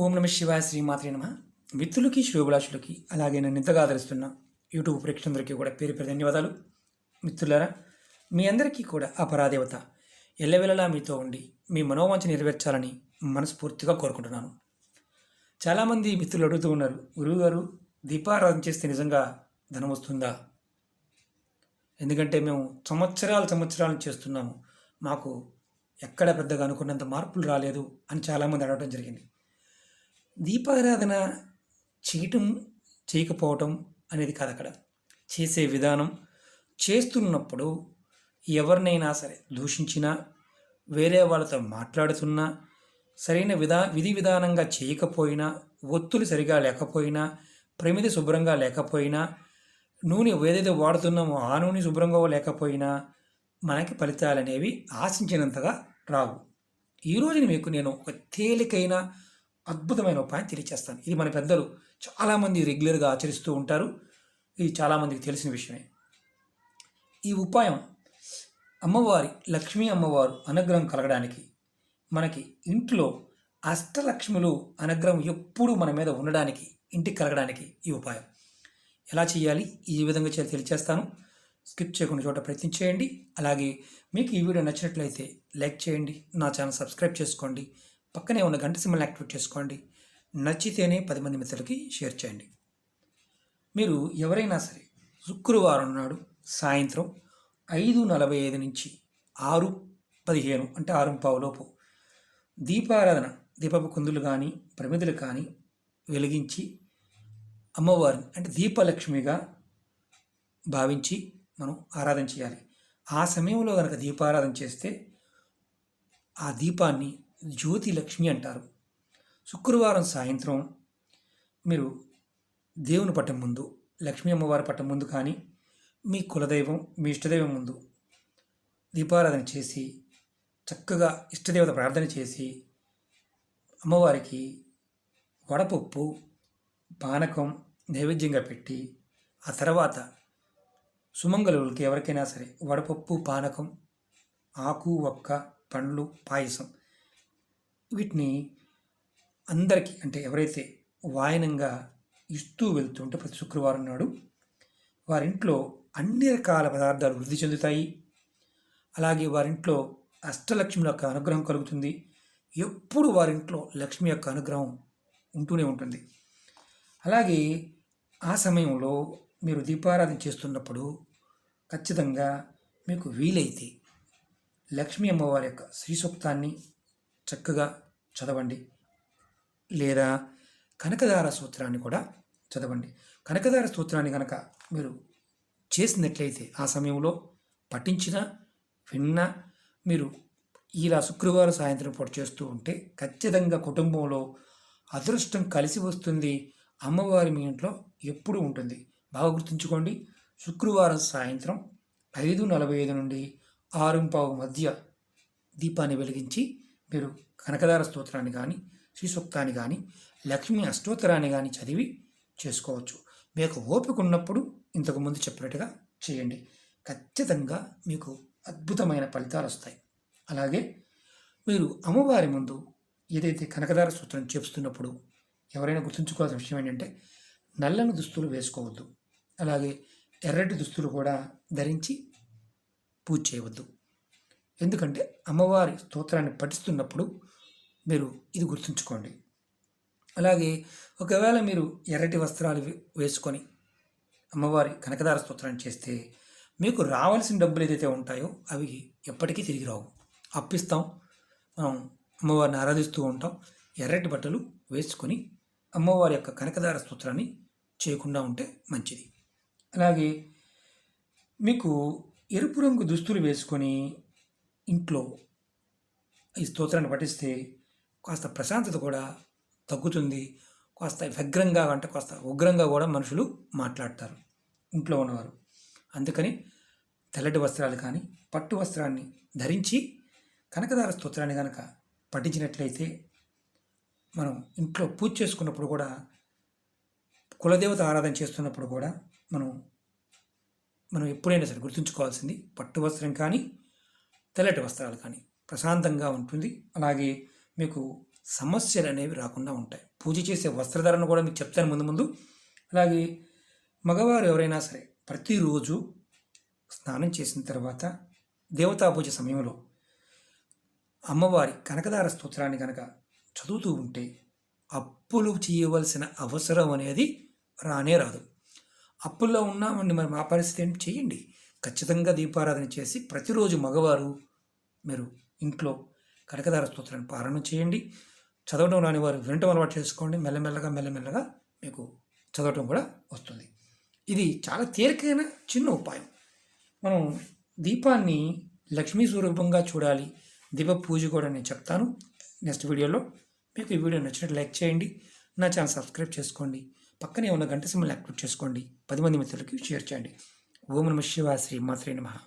ఓం నమ శివాయ శ్రీమాత్రే నమ. మిత్రులకి శ్రేయోభిలాషులకి అలాగే నన్ను ఇంతగా ఆదరిస్తున్న యూట్యూబ్ ప్రేక్షకులందరికీ కూడా పేరు పేరు ధన్యవాదాలు. మిత్రులారా, మీ అందరికీ కూడా ఆ పరాదేవత ఎల్లవెల్లలా మీతో ఉండి మీ మనోవాంఛ నెరవేర్చాలని మనస్ఫూర్తిగా కోరుకుంటున్నాను. చాలామంది మిత్రులు అడుగుతూ ఉన్నారు, గురువుగారు దీపారాధన చేస్తే నిజంగా ధనం వస్తుందా? ఎందుకంటే మేము సంవత్సరాలు చేస్తున్నాము, మాకు ఎక్కడ పెద్దగా అనుకున్నంత మార్పులు రాలేదు అని చాలామంది అడగడం జరిగింది. దీపారాధన చేయటం చేయకపోవటం అనేది కాదు అక్కడ. చేసే విధానం, చేస్తున్నప్పుడు ఎవరినైనా సరే దూషించినా, వేరే వాళ్ళతో మాట్లాడుతున్నా, సరైన విధి విధానంగా చేయకపోయినా, ఒత్తులు సరిగా లేకపోయినా, ప్రమిది శుభ్రంగా లేకపోయినా, నూనె ఏదైతే వాడుతున్నామో ఆ నూనె శుభ్రంగా లేకపోయినా మనకి ఫలితాలు అనేవి ఆశించినంతగా రావు. ఈరోజు మీకు నేను ఒక తేలికైన అద్భుతమైన ఉపాయం తెలియచేస్తాను. ఇది మన పెద్దలు చాలామంది రెగ్యులర్గా ఆచరిస్తూ ఉంటారు. ఇది చాలామందికి తెలిసిన విషయమే. ఈ ఉపాయం అమ్మవారి లక్ష్మీ అమ్మవారు అనుగ్రహం కలగడానికి, మనకి ఇంట్లో అష్టలక్ష్ములు అనుగ్రహం ఎప్పుడూ మన మీద ఉండడానికి, ఇంటికి కలగడానికి ఈ ఉపాయం ఎలా చేయాలి, ఈ విధంగా చేయాలి తెలియచేస్తాను. స్కిప్ చేయకుండా చోట ప్రయత్నం చేయండి. అలాగే మీకు ఈ వీడియో నచ్చినట్లయితే లైక్ చేయండి, నా ఛానల్ సబ్స్క్రైబ్ చేసుకోండి, పక్కనే ఉన్న గంట సింబల్ యాక్టివేట్ చేసుకోండి. నచ్చితేనే 10 మంది మిత్రులకి షేర్ చేయండి. మీరు ఎవరైనా సరే శుక్రవారం నాడు సాయంత్రం 5:45 నుంచి 6:15 అంటే 6:15 లోపు దీపారాధన, దీపపు కుందులు కానీ ప్రమిదలు కానీ వెలిగించి అమ్మవారిని అంటే దీపలక్ష్మిగా భావించి మనం ఆరాధన చేయాలి. ఆ సమయంలో కనుక దీపారాధన చేస్తే ఆ దీపాన్ని జ్యోతి లక్ష్మి అంటారు. శుక్రవారం సాయంత్రం మీరు దేవుని పట్టం ముందు, లక్ష్మీ అమ్మవారి పట్టం ముందు కానీ మీ కులదైవం, మీ ఇష్టదైవం ముందు దీపారాధన చేసి చక్కగా ఇష్టదేవత ప్రార్థన చేసి అమ్మవారికి వడపప్పు, పానకం నైవేద్యంగా పెట్టి, ఆ తర్వాత సుమంగళులకి ఎవరికైనా సరే వడపప్పు, పానకం, ఆకు, ఒక్క, పండ్లు, పాయసం వీటిని అందరికీ అంటే ఎవరైతే వాయనంగా ఇస్తూ వెళ్తుంటే ప్రతి శుక్రవారం నాడు వారింట్లో అన్ని రకాల పదార్థాలు వృద్ధి చెందుతాయి. అలాగే వారింట్లో అష్టలక్ష్మి యొక్క అనుగ్రహం కలుగుతుంది. ఎప్పుడు వారింట్లో లక్ష్మి యొక్క అనుగ్రహం ఉంటూనే ఉంటుంది. అలాగే ఆ సమయంలో మీరు దీపారాధన చేస్తున్నప్పుడు ఖచ్చితంగా మీకు వీలైతే లక్ష్మీ అమ్మవారి యొక్క శ్రీ సూక్తాన్ని చక్కగా చదవండి, లేదా కనకదార సూత్రాన్ని కూడా చదవండి. కనకదార సూత్రాన్ని కనుక మీరు చేసినట్లయితే ఆ సమయంలో పఠించిన విన్నా మీరు ఇలా శుక్రవారం సాయంత్రం పూట చేస్తూ ఉంటే ఖచ్చితంగా కుటుంబంలో అదృష్టం కలిసి వస్తుంది. అమ్మవారి మీ ఇంట్లో ఎప్పుడూ ఉంటుంది. బాగా గుర్తుంచుకోండి, శుక్రవారం సాయంత్రం 5:45 నుండి 6:15 మధ్య దీపాన్ని వెలిగించి మీరు కనకదార స్తోత్రాన్ని కానీ, శ్రీ సూక్తాన్ని కానీ, లక్ష్మీ అష్టోత్తరాన్ని కానీ చదివి చేసుకోవచ్చు. మీకు ఓపిక ఉన్నప్పుడు ఇంతకుముందు చెప్పినట్టుగా చేయండి. ఖచ్చితంగా మీకు అద్భుతమైన ఫలితాలు వస్తాయి. అలాగే మీరు అమ్మవారి ముందు ఏదైతే కనకదార స్తోత్రం చేస్తున్నప్పుడు ఎవరైనా గుర్తుంచుకోవాల్సిన విషయం ఏంటంటే నల్లని దుస్తులు వేసుకోవద్దు. అలాగే ఎర్రటి దుస్తులు కూడా ధరించి పూజ చేయవద్దు. ఎందుకంటే అమ్మవారి స్తోత్రాన్ని పఠిస్తున్నప్పుడు మీరు ఇది గుర్తుంచుకోండి. అలాగే ఒకవేళ మీరు ఎర్రటి వస్త్రాలు వేసుకొని అమ్మవారి కనకదార స్తోత్రాన్ని చేస్తే మీకు రావాల్సిన డబ్బులు ఏదైతే ఉంటాయో అవి ఎప్పటికీ తిరిగి రావు. అప్పిస్తాం, మనం అమ్మవారిని ఆరాధిస్తూ ఉంటాం. ఎర్రటి బట్టలు వేసుకొని అమ్మవారి యొక్క కనకదార స్తోత్రాన్ని చేయకుండా ఉంటే మంచిది. అలాగే మీకు ఎరుపు రంగు దుస్తులు వేసుకొని ఇంట్లో ఈ స్తోత్రాన్ని పఠిస్తే కాస్త ప్రశాంతత కూడా తగ్గుతుంది. కాస్త వ్యగ్రంగా అంటే కాస్త ఉగ్రంగా కూడా మనుషులు మాట్లాడతారు ఇంట్లో ఉన్నవారు. అందుకని తెల్లటి వస్త్రాలు కానీ పట్టు వస్త్రాన్ని ధరించి కనకదార స్తోత్రాన్ని కనుక పఠించినట్లయితే మనం ఇంట్లో పూజ చేసుకున్నప్పుడు కూడా, కులదేవత ఆరాధన చేస్తున్నప్పుడు కూడా మనం ఎప్పుడైనా సరే గుర్తుంచుకోవాల్సింది పట్టు వస్త్రం కానీ తెల్లటి వస్త్రాలు కానీ ప్రశాంతంగా ఉంటుంది. అలాగే మీకు సమస్యలు అనేవి రాకుండా ఉంటాయి. పూజ చేసే వస్త్రధారణ కూడా మీకు చెప్తాను ముందు ముందు. అలాగే మగవారు ఎవరైనా సరే ప్రతిరోజు స్నానం చేసిన తర్వాత దేవతా పూజ సమయంలో అమ్మవారి కనకదార స్తోత్రాన్ని కనుక చదువుతూ ఉంటే అప్పులు చేయవలసిన అవసరం అనేది రానే రాదు. అప్పుల్లో ఉన్నామండి, మరి మా పరిస్థితి ఏంటి? చేయండి. ఖచ్చితంగా దీపారాధన చేసి ప్రతిరోజు మగవారు మీరు ఇంట్లో కనకదార స్తోత్రాన్ని పారాయణం చేయండి. చదవడం రాని వారు వినటం అలవాటు చేసుకోండి. మెల్లమెల్లగా మీకు చదవటం కూడా వస్తుంది. ఇది చాలా తేలికైన చిన్న ఉపాయం. మనం దీపాన్ని లక్ష్మీ స్వరూపంగా చూడాలి. దీప పూజ కూడా నేను చెప్తాను నెక్స్ట్ వీడియోలో. మీకు ఈ వీడియో నచ్చినట్టు లైక్ చేయండి, నా ఛానల్ సబ్స్క్రైబ్ చేసుకోండి, పక్కనే ఉన్న గంట సింబల్ యాక్టివేట్ చేసుకోండి, 10 మంది మిత్రులకి షేర్ చేయండి. ఓం నమః శివాయ, శ్రీ మాత్రే నమః.